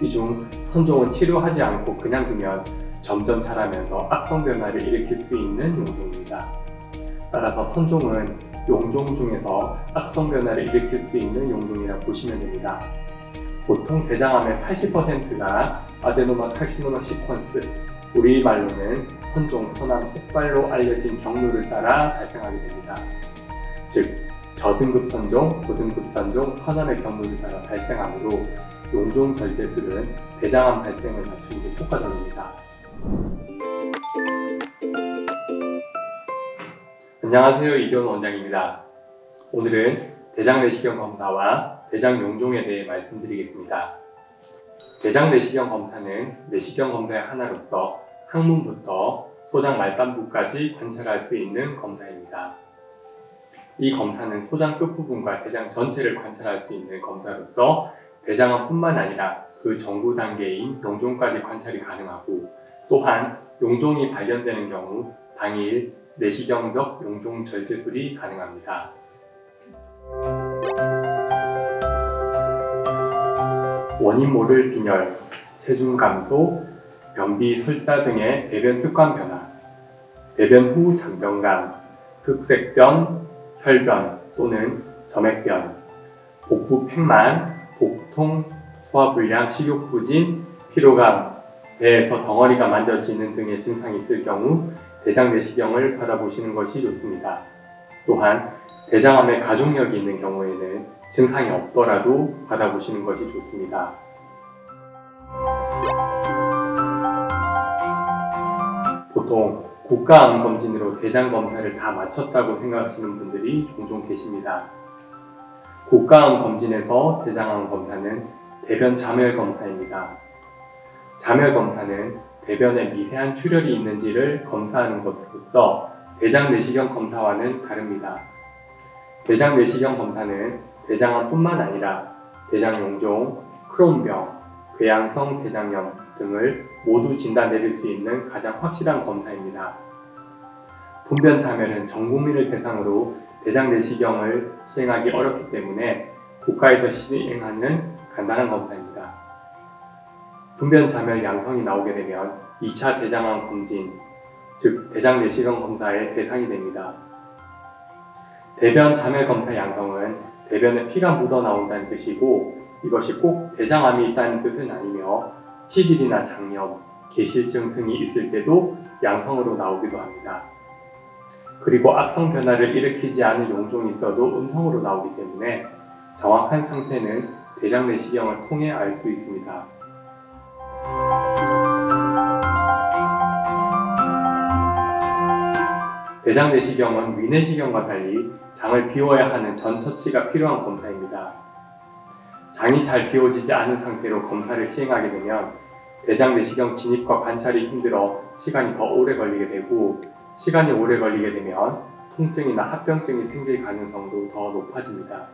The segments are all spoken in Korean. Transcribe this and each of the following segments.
이 중 선종은 치료하지 않고 그냥 두면 점점 자라면서 악성 변화를 일으킬 수 있는 용종입니다. 따라서 선종은 용종 중에서 악성 변화를 일으킬 수 있는 용종이라 보시면 됩니다. 보통 대장암의 80%가 아데노마 칼시노마 시퀀스, 우리말로는 선종, 선암, 속발로 알려진 경로를 따라 발생하게 됩니다. 즉, 저등급 선종, 고등급 선종, 선암의 경로를 따라 발생하므로 용종 절제술은 대장암 발생을 낮추는 데 효과적입니다. 안녕하세요, 이기원 원장입니다. 오늘은 대장 내시경 검사와 대장 용종에 대해 말씀드리겠습니다. 대장 내시경 검사는 내시경 검사의 하나로서 항문부터 소장 말단부까지 관찰할 수 있는 검사입니다. 이 검사는 소장 끝부분과 대장 전체를 관찰할 수 있는 검사로서 대장암뿐만 아니라 그 전구 단계인 용종까지 관찰이 가능하고, 또한 용종이 발견되는 경우 당일 내시경적 용종 절제술이 가능합니다. 원인 모를 빈혈, 체중 감소, 변비, 설사 등의 배변 습관 변화, 배변 후 잔변감, 흑색변, 혈변 또는 점액변, 복부 팽만, 복통, 소화불량, 식욕부진, 피로감, 배에서 덩어리가 만져지는 등의 증상이 있을 경우 대장 내시경을 받아보시는 것이 좋습니다. 또한 대장암에 가족력이 있는 경우에는 증상이 없더라도 받아보시는 것이 좋습니다. 보통 국가암 검진으로 대장 검사를 다 마쳤다고 생각하시는 분들이 종종 계십니다. 국가암 검진에서 대장암 검사는 대변 자멸 검사입니다. 자멸 검사는 대변에 미세한 출혈이 있는지를 검사하는 것으로서 대장 내시경 검사와는 다릅니다. 대장 내시경 검사는 대장암뿐만 아니라 대장 용종, 크론병, 궤양성 대장염 등을 모두 진단 내릴 수 있는 가장 확실한 검사입니다. 분변 자멸은 전 국민을 대상으로 대장 내시경을 시행하기 어렵기 때문에 국가에서 시행하는 간단한 검사입니다. 분변 자멸 양성이 나오게 되면 2차 대장암 검진, 즉 대장 내시경 검사의 대상이 됩니다. 대변 자멸 검사 양성은 대변에 피가 묻어 나온다는 뜻이고, 이것이 꼭 대장암이 있다는 뜻은 아니며 치질이나 장염, 계실증 등이 있을 때도 양성으로 나오기도 합니다. 그리고 악성 변화를 일으키지 않은 용종이 있어도 음성으로 나오기 때문에 정확한 상태는 대장 내시경을 통해 알 수 있습니다. 대장 내시경은 위내시경과 달리 장을 비워야 하는 전 처치가 필요한 검사입니다. 장이 잘 비워지지 않은 상태로 검사를 시행하게 되면 대장 내시경 진입과 관찰이 힘들어 시간이 더 오래 걸리게 되고, 시간이 오래 걸리게 되면 통증이나 합병증이 생길 가능성도 더 높아집니다.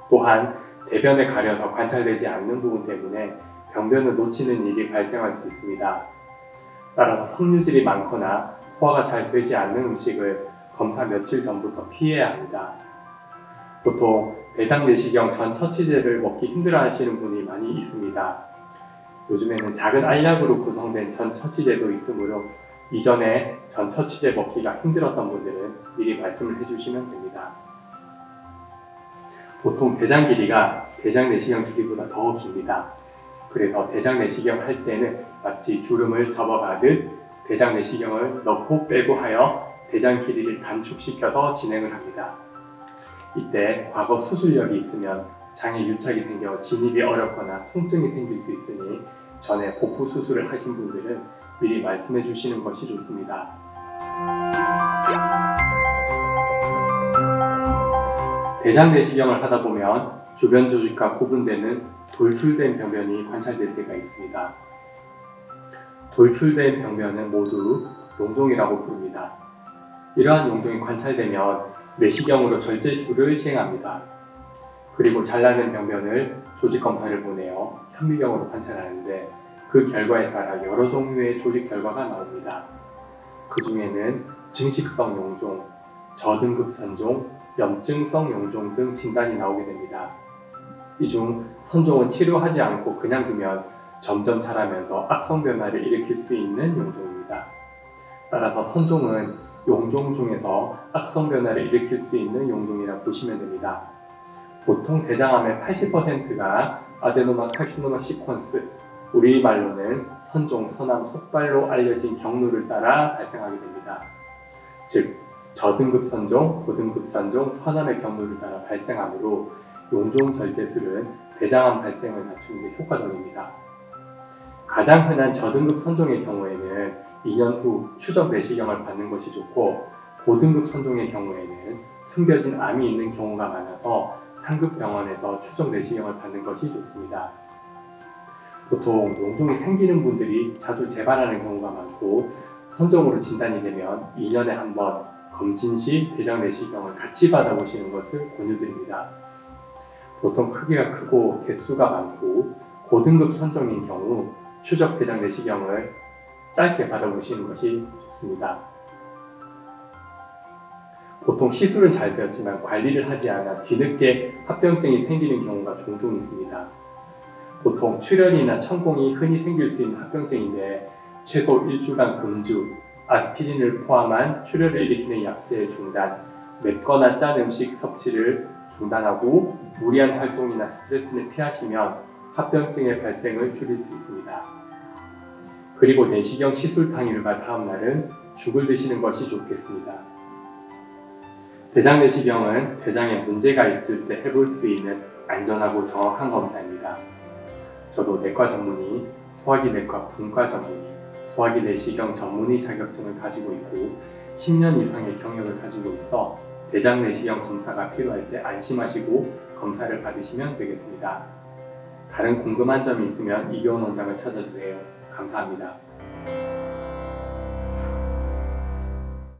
또한 대변에 가려서 관찰되지 않는 부분 때문에 병변을 놓치는 일이 발생할 수 있습니다. 따라서 섬유질이 많거나 소화가 잘 되지 않는 음식을 검사 며칠 전부터 피해야 합니다. 보통 대장 내시경 전 처치제를 먹기 힘들어하시는 분이 많이 있습니다. 요즘에는 작은 알약으로 구성된 전 처치제도 있으므로 이전에 전 처치제 먹기가 힘들었던 분들은 미리 말씀을 해주시면 됩니다. 보통 대장 길이가 대장 내시경 길이보다 더 깁니다. 그래서 대장 내시경 할 때는 마치 주름을 접어가듯 대장 내시경을 넣고 빼고 하여 대장 길이를 단축시켜서 진행을 합니다. 이때 과거 수술력이 있으면 장에 유착이 생겨 진입이 어렵거나 통증이 생길 수 있으니 전에 복부 수술을 하신 분들은 미리 말씀해 주시는 것이 좋습니다. 대장 내시경을 하다 보면 주변 조직과 구분되는 돌출된 병변이 관찰될 때가 있습니다. 돌출된 병변은 모두 용종이라고 부릅니다. 이러한 용종이 관찰되면 내시경으로 절제술을 시행합니다. 그리고 잘라낸 병변을 조직검사를 보내어 현미경으로 관찰하는데 그 결과에 따라 여러 종류의 조직 결과가 나옵니다. 그 중에는 증식성 용종, 저등급 선종, 염증성 용종 등 진단이 나오게 됩니다. 이 중 선종은 치료하지 않고 그냥 두면 점점 자라면서 악성 변화를 일으킬 수 있는 용종입니다. 따라서 선종은 용종 중에서 악성 변화를 일으킬 수 있는 용종이라 보시면 됩니다. 보통 대장암의 80%가 아데노마 카시노마 시퀀스, 우리말로는 선종, 서남, 속발로 알려진 경로를 따라 발생하게 됩니다. 즉, 저등급 선종, 고등급 선종, 서남의 경로를 따라 발생하므로 용종 절제술은 대장암 발생을 낮추는 데 효과적입니다. 가장 흔한 저등급 선종의 경우에는 2년 후 추적 내시경을 받는 것이 좋고, 고등급 선종의 경우에는 숨겨진 암이 있는 경우가 많아서 상급 병원에서 추적 내시경을 받는 것이 좋습니다. 보통 용종이 생기는 분들이 자주 재발하는 경우가 많고, 선종으로 진단이 되면 2년에 한 번 검진 시 대장 내시경을 같이 받아보시는 것을 권유드립니다. 보통 크기가 크고 개수가 많고 고등급 선종인 경우 추적 대장 내시경을 짧게 받아보시는 것이 좋습니다. 보통 시술은 잘 되었지만 관리를 하지 않아 뒤늦게 합병증이 생기는 경우가 종종 있습니다. 보통 출혈이나 천공이 흔히 생길 수 있는 합병증인데 최소 1주간 금주, 아스피린을 포함한 출혈을 일으키는 약제의 중단, 맵거나 짠 음식 섭취를 중단하고 무리한 활동이나 스트레스를 피하시면 합병증의 발생을 줄일 수 있습니다. 그리고 내시경 시술 당일과 다음 날은 죽을 드시는 것이 좋겠습니다. 대장 내시경은 대장에 문제가 있을 때 해볼 수 있는 안전하고 정확한 검사입니다. 저도 내과 전문의, 소화기 내과 분과 전문의, 소화기 내시경 전문의 자격증을 가지고 있고 10년 이상의 경력을 가지고 있어 대장 내시경 검사가 필요할 때 안심하시고 검사를 받으시면 되겠습니다. 다른 궁금한 점이 있으면 이병헌 원장을 찾아주세요. 감사합니다.